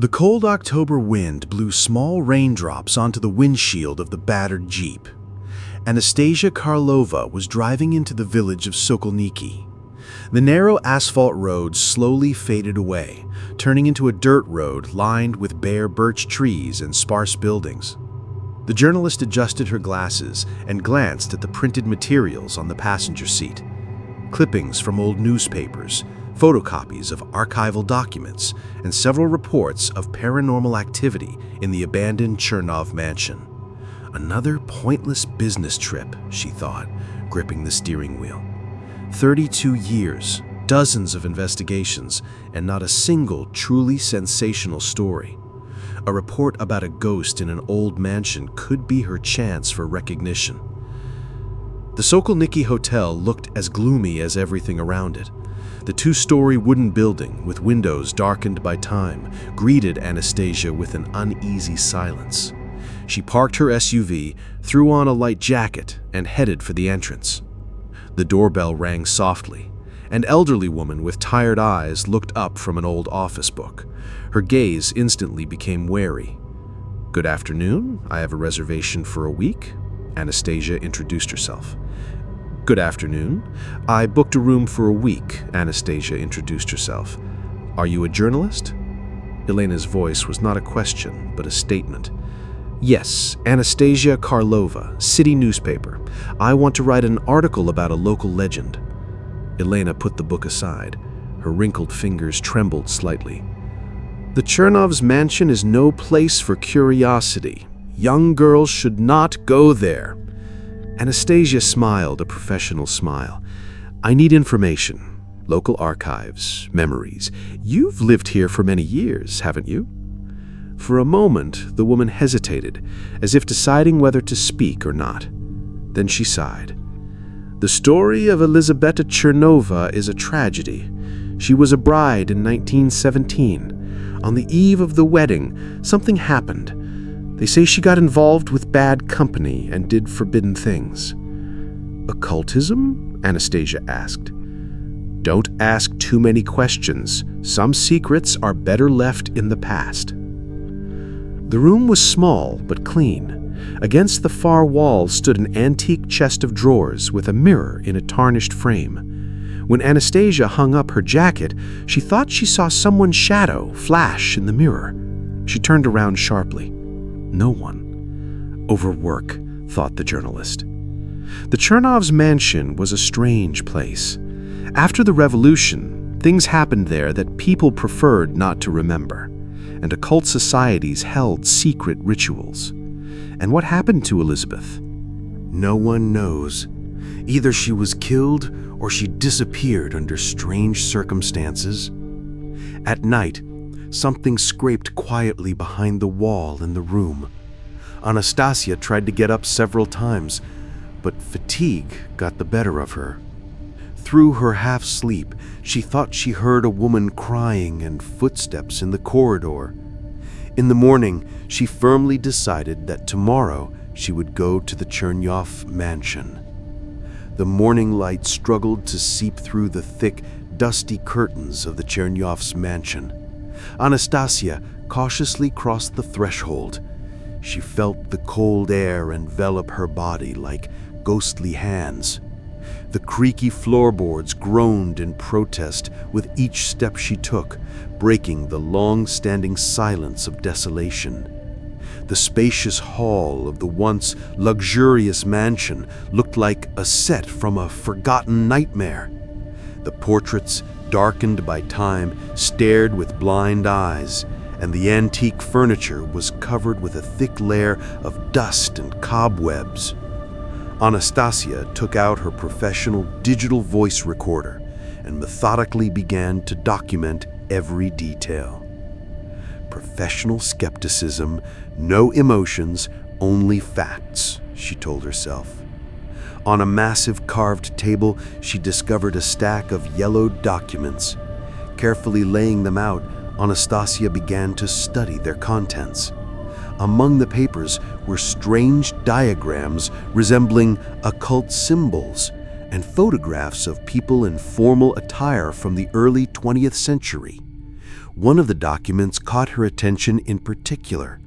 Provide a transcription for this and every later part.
The cold October wind blew small raindrops onto the windshield of the battered Jeep. Anastasia Karlova was driving into the village of Sokolniki. The narrow asphalt road slowly faded away, turning into a dirt road lined with bare birch trees and sparse buildings. The journalist adjusted her glasses and glanced at the printed materials on the passenger seat. Clippings from old newspapers, photocopies of archival documents, and several reports of paranormal activity in the abandoned Chernov mansion. Another pointless business trip, she thought, gripping the steering wheel. 32 years, dozens of investigations, and not a single truly sensational story. A report about a ghost in an old mansion could be her chance for recognition. The Sokolniki Hotel looked as gloomy as everything around it. The two-story wooden building, with windows darkened by time, greeted Anastasia with an uneasy silence. She parked her SUV, threw on a light jacket, and headed for the entrance. The doorbell rang softly. An elderly woman with tired eyes looked up from an old office book. Her gaze instantly became wary. "Good afternoon. I have a reservation for a week." Anastasia introduced herself. "Good afternoon. I booked a room for a week," Anastasia introduced herself. "Are you a journalist?" Elena's voice was not a question, but a statement. "Yes, Anastasia Karlova, city newspaper. I want to write an article about a local legend." Elena put the book aside. Her wrinkled fingers trembled slightly. "The Chernov's mansion is no place for curiosity. Young girls should not go there." Anastasia smiled a professional smile. "I need information. Local archives, memories. You've lived here for many years, haven't you?" For a moment, the woman hesitated, as if deciding whether to speak or not. Then she sighed. "The story of Elizabeta Chernova is a tragedy. She was a bride in 1917. On the eve of the wedding, something happened. They say she got involved with bad company and did forbidden things." "Occultism?" Anastasia asked. "Don't ask too many questions. Some secrets are better left in the past." The room was small but clean. Against the far wall stood an antique chest of drawers with a mirror in a tarnished frame. When Anastasia hung up her jacket, she thought she saw someone's shadow flash in the mirror. She turned around sharply. No one. Overwork, thought the journalist. The Chernov's mansion was a strange place. After the revolution, things happened there that people preferred not to remember, and occult societies held secret rituals. And what happened to Elizabeth? No one knows. Either she was killed or she disappeared under strange circumstances. At night, something scraped quietly behind the wall in the room. Anastasia tried to get up several times, but fatigue got the better of her. Through her half-sleep, she thought she heard a woman crying and footsteps in the corridor. In the morning, she firmly decided that tomorrow she would go to the Chernov mansion. The morning light struggled to seep through the thick, dusty curtains of the Chernov's mansion. Anastasia cautiously crossed the threshold. She felt the cold air envelop her body like ghostly hands. The creaky floorboards groaned in protest with each step she took, breaking the long-standing silence of desolation. The spacious hall of the once luxurious mansion looked like a set from a forgotten nightmare. The portraits, darkened by time, stared with blind eyes, and the antique furniture was covered with a thick layer of dust and cobwebs. Anastasia took out her professional digital voice recorder and methodically began to document every detail. Professional skepticism, no emotions, only facts, she told herself. On a massive carved table, she discovered a stack of yellowed documents. Carefully laying them out, Anastasia began to study their contents. Among the papers were strange diagrams resembling occult symbols and photographs of people in formal attire from the early 20th century. One of the documents caught her attention in particular.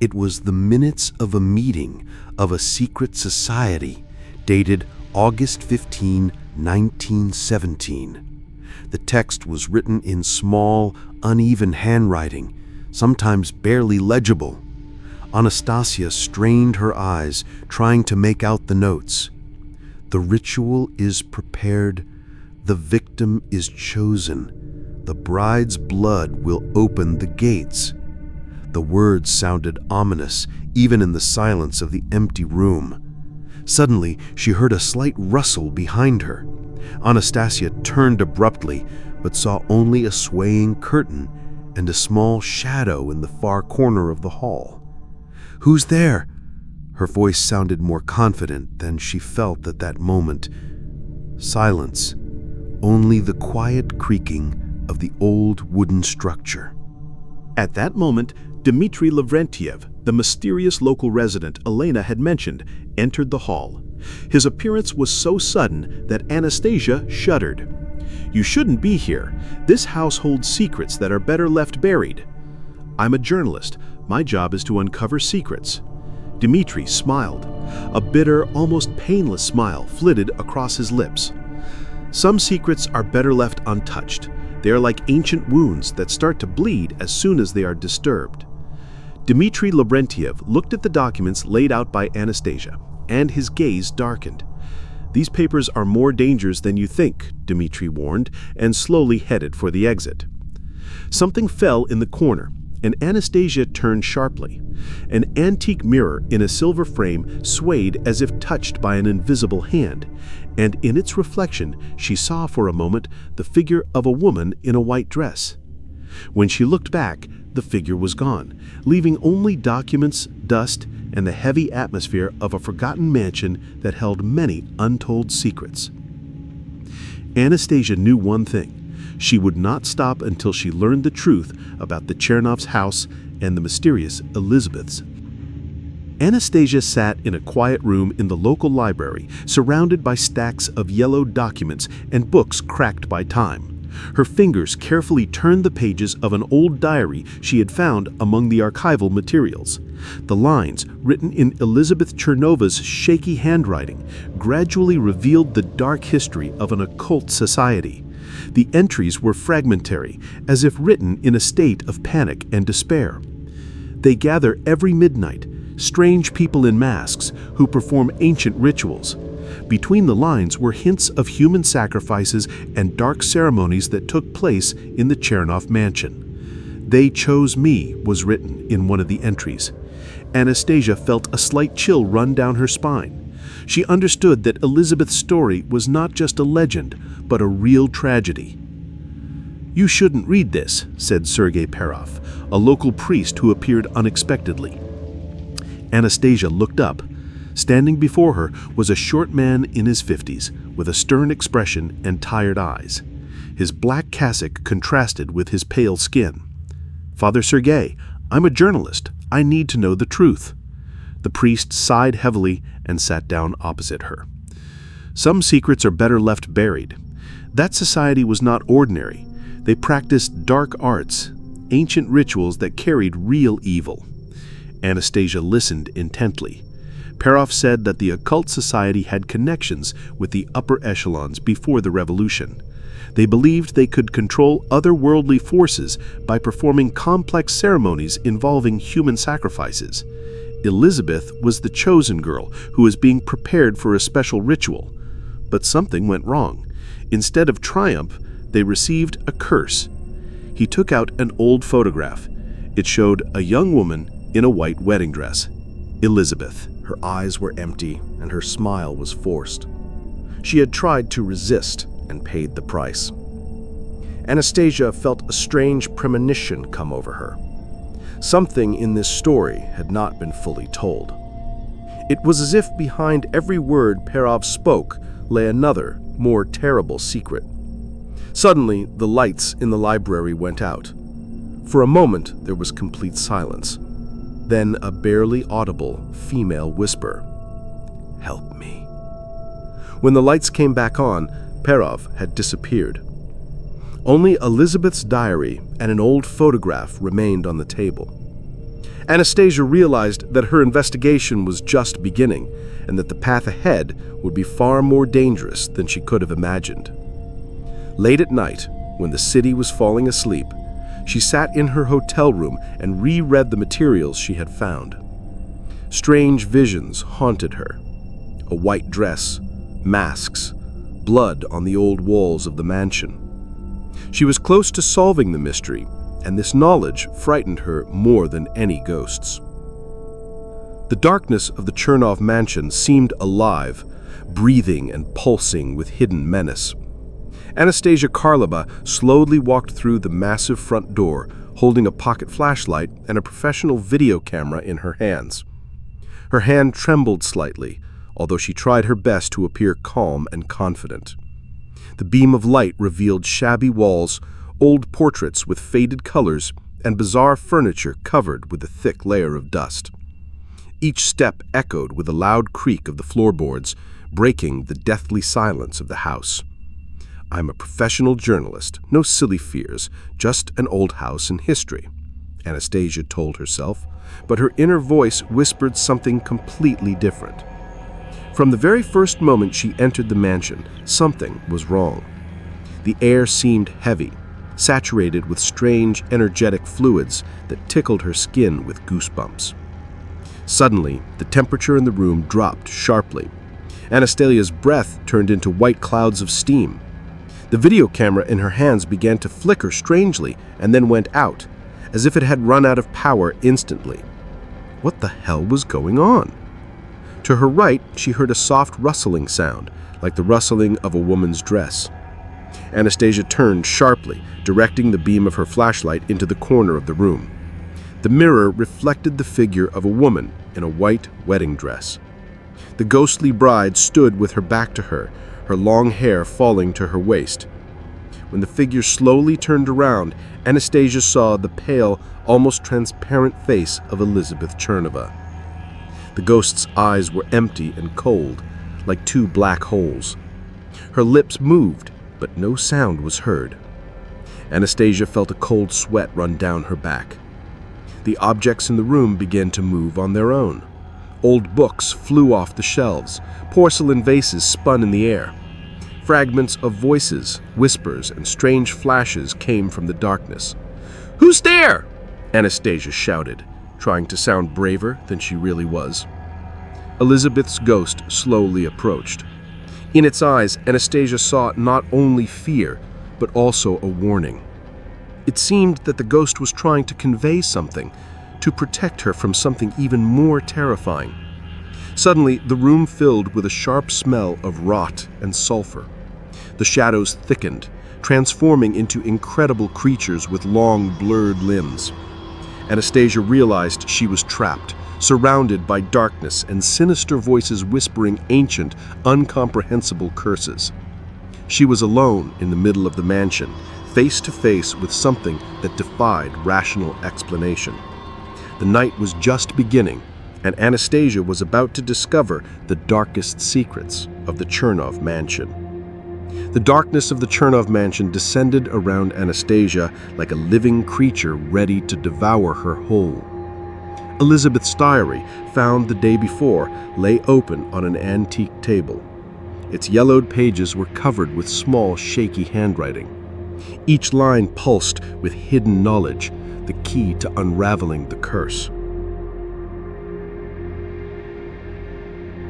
It was the minutes of a meeting of a secret society dated August 15, 1917. The text was written in small, uneven handwriting, sometimes barely legible. Anastasia strained her eyes, trying to make out the notes. The ritual is prepared. The victim is chosen. The bride's blood will open the gates. The words sounded ominous, even in the silence of the empty room. Suddenly, she heard a slight rustle behind her. Anastasia turned abruptly, but saw only a swaying curtain and a small shadow in the far corner of the hall. "Who's there?" Her voice sounded more confident than she felt at that moment. Silence. Only the quiet creaking of the old wooden structure. At that moment, Dmitry Lavrentiev, the mysterious local resident Elena had mentioned, entered the hall. His appearance was so sudden that Anastasia shuddered. "You shouldn't be here. This house holds secrets that are better left buried." "I'm a journalist. My job is to uncover secrets." Dmitry smiled. A bitter, almost painless smile flitted across his lips. "Some secrets are better left untouched. They are like ancient wounds that start to bleed as soon as they are disturbed." Dmitry Lavrentiev looked at the documents laid out by Anastasia, and his gaze darkened. "These papers are more dangerous than you think," Dmitry warned, and slowly headed for the exit. Something fell in the corner, and Anastasia turned sharply. An antique mirror in a silver frame swayed as if touched by an invisible hand, and in its reflection she saw for a moment the figure of a woman in a white dress. When she looked back, the figure was gone, leaving only documents, dust, and the heavy atmosphere of a forgotten mansion that held many untold secrets. Anastasia knew one thing. She would not stop until she learned the truth about the Chernov's house and the mysterious Elizabeth's. Anastasia sat in a quiet room in the local library, surrounded by stacks of yellowed documents and books cracked by time. Her fingers carefully turned the pages of an old diary she had found among the archival materials. The lines, written in Elizabeth Chernova's shaky handwriting, gradually revealed the dark history of an occult society. The entries were fragmentary, as if written in a state of panic and despair. They gather every midnight, strange people in masks who perform ancient rituals. Between the lines were hints of human sacrifices and dark ceremonies that took place in the Chernov mansion. "They chose me," was written in one of the entries. Anastasia felt a slight chill run down her spine. She understood that Elizabeth's story was not just a legend, but a real tragedy. "You shouldn't read this," said Sergei Perov, a local priest who appeared unexpectedly. Anastasia looked up. Standing before her was a short man in his 50s, with a stern expression and tired eyes. His black cassock contrasted with his pale skin. "Father Sergei, I'm a journalist. I need to know the truth." The priest sighed heavily and sat down opposite her. "Some secrets are better left buried. That society was not ordinary. They practiced dark arts, ancient rituals that carried real evil." Anastasia listened intently. Perov said that the occult society had connections with the upper echelons before the revolution. They believed they could control otherworldly forces by performing complex ceremonies involving human sacrifices. Elizabeth was the chosen girl who was being prepared for a special ritual. But something went wrong. Instead of triumph, they received a curse. He took out an old photograph. It showed a young woman in a white wedding dress. Elizabeth. Her eyes were empty and her smile was forced. She had tried to resist and paid the price. Anastasia felt a strange premonition come over her. Something in this story had not been fully told. It was as if behind every word Perov spoke lay another, more terrible secret. Suddenly, the lights in the library went out. For a moment, there was complete silence. Then a barely audible female whisper, "Help me." When the lights came back on, Perov had disappeared. Only Elizabeth's diary and an old photograph remained on the table. Anastasia realized that her investigation was just beginning and that the path ahead would be far more dangerous than she could have imagined. Late at night, when the city was falling asleep, she sat in her hotel room and reread the materials she had found. Strange visions haunted her. A white dress, masks, blood on the old walls of the mansion. She was close to solving the mystery, and this knowledge frightened her more than any ghosts. The darkness of the Chernov mansion seemed alive, breathing and pulsing with hidden menace. Anastasia Karlova slowly walked through the massive front door, holding a pocket flashlight and a professional video camera in her hands. Her hand trembled slightly, although she tried her best to appear calm and confident. The beam of light revealed shabby walls, old portraits with faded colors, and bizarre furniture covered with a thick layer of dust. Each step echoed with a loud creak of the floorboards, breaking the deathly silence of the house. "I'm a professional journalist, no silly fears, just an old house in history," Anastasia told herself, but her inner voice whispered something completely different. From the very first moment she entered the mansion, something was wrong. The air seemed heavy, saturated with strange, energetic fluids that tickled her skin with goosebumps. Suddenly, the temperature in the room dropped sharply. Anastasia's breath turned into white clouds of steam. The video camera in her hands began to flicker strangely and then went out, as if it had run out of power instantly. What the hell was going on? To her right, she heard a soft rustling sound, like the rustling of a woman's dress. Anastasia turned sharply, directing the beam of her flashlight into the corner of the room. The mirror reflected the figure of a woman in a white wedding dress. The ghostly bride stood with her back to her, her long hair falling to her waist. When the figure slowly turned around, Anastasia saw the pale, almost transparent face of Elizabeth Chernova. The ghost's eyes were empty and cold, like two black holes. Her lips moved, but no sound was heard. Anastasia felt a cold sweat run down her back. The objects in the room began to move on their own. Old books flew off the shelves, porcelain vases spun in the air. Fragments of voices, whispers, and strange flashes came from the darkness. "Who's there?" Anastasia shouted, trying to sound braver than she really was. Elizabeth's ghost slowly approached. In its eyes, Anastasia saw not only fear, but also a warning. It seemed that the ghost was trying to convey something, to protect her from something even more terrifying. Suddenly, the room filled with a sharp smell of rot and sulfur. The shadows thickened, transforming into incredible creatures with long, blurred limbs. Anastasia realized she was trapped, surrounded by darkness and sinister voices whispering ancient, incomprehensible curses. She was alone in the middle of the mansion, face to face with something that defied rational explanation. The night was just beginning, and Anastasia was about to discover the darkest secrets of the Chernov mansion. The darkness of the Chernov mansion descended around Anastasia like a living creature ready to devour her whole. Elizabeth's diary, found the day before, lay open on an antique table. Its yellowed pages were covered with small, shaky handwriting. Each line pulsed with hidden knowledge, the key to unraveling the curse.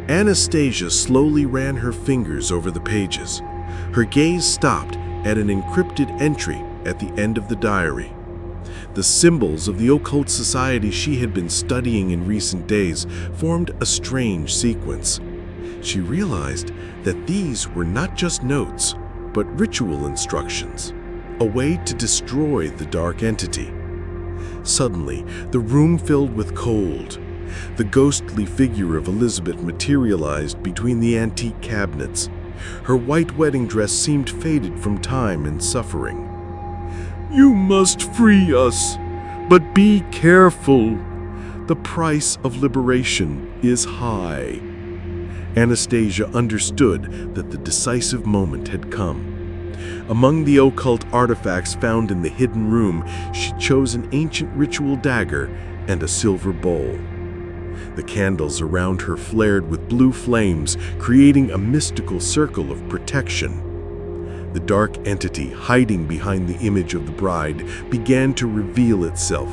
Anastasia slowly ran her fingers over the pages. Her gaze stopped at an encrypted entry at the end of the diary. The symbols of the occult society she had been studying in recent days formed a strange sequence. She realized that these were not just notes, but ritual instructions, a way to destroy the dark entity. Suddenly, the room filled with cold. The ghostly figure of Elizabeth materialized between the antique cabinets. Her white wedding dress seemed faded from time and suffering. "You must free us, but be careful. The price of liberation is high." Anastasia understood that the decisive moment had come. Among the occult artifacts found in the hidden room, she chose an ancient ritual dagger and a silver bowl. The candles around her flared with blue flames, creating a mystical circle of protection. The dark entity hiding behind the image of the bride began to reveal itself.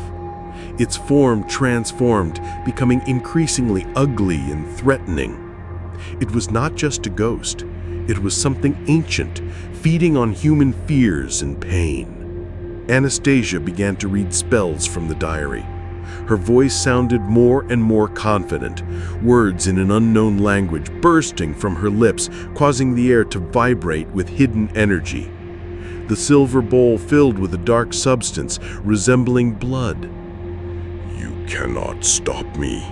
Its form transformed, becoming increasingly ugly and threatening. It was not just a ghost. It was something ancient, feeding on human fears and pain. Anastasia began to read spells from the diary. Her voice sounded more and more confident, words in an unknown language bursting from her lips, causing the air to vibrate with hidden energy. The silver bowl filled with a dark substance resembling blood. "You cannot stop me.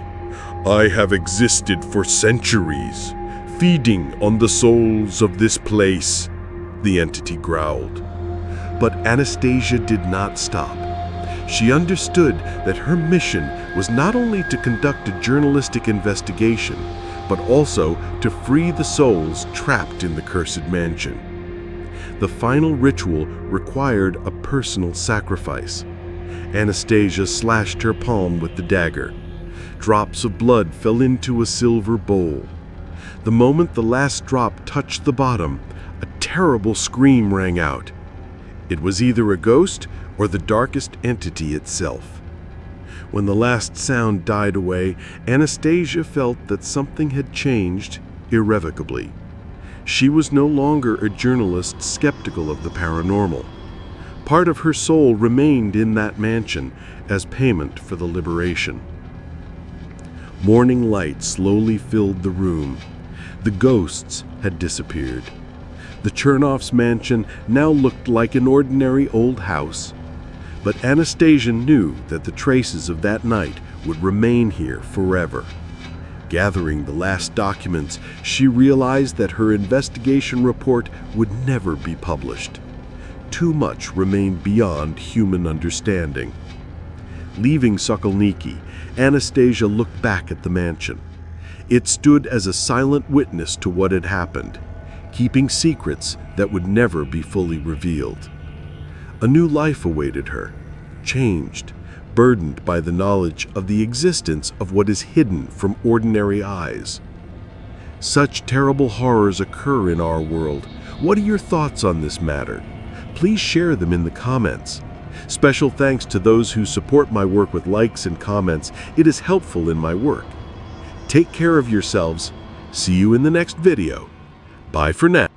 I have existed for centuries, feeding on the souls of this place," the entity growled. But Anastasia did not stop. She understood that her mission was not only to conduct a journalistic investigation, but also to free the souls trapped in the cursed mansion. The final ritual required a personal sacrifice. Anastasia slashed her palm with the dagger. Drops of blood fell into a silver bowl. The moment the last drop touched the bottom, a terrible scream rang out. It was either a ghost or the darkest entity itself. When the last sound died away, Anastasia felt that something had changed irrevocably. She was no longer a journalist skeptical of the paranormal. Part of her soul remained in that mansion as payment for the liberation. Morning light slowly filled the room. The ghosts had disappeared. The Chernov's mansion now looked like an ordinary old house. But Anastasia knew that the traces of that night would remain here forever. Gathering the last documents, she realized that her investigation report would never be published. Too much remained beyond human understanding. Leaving Sokolniki, Anastasia looked back at the mansion. It stood as a silent witness to what had happened, keeping secrets that would never be fully revealed. A new life awaited her, changed, burdened by the knowledge of the existence of what is hidden from ordinary eyes. Such terrible horrors occur in our world. What are your thoughts on this matter? Please share them in the comments. Special thanks to those who support my work with likes and comments. It is helpful in my work. Take care of yourselves. See you in the next video. Bye for now.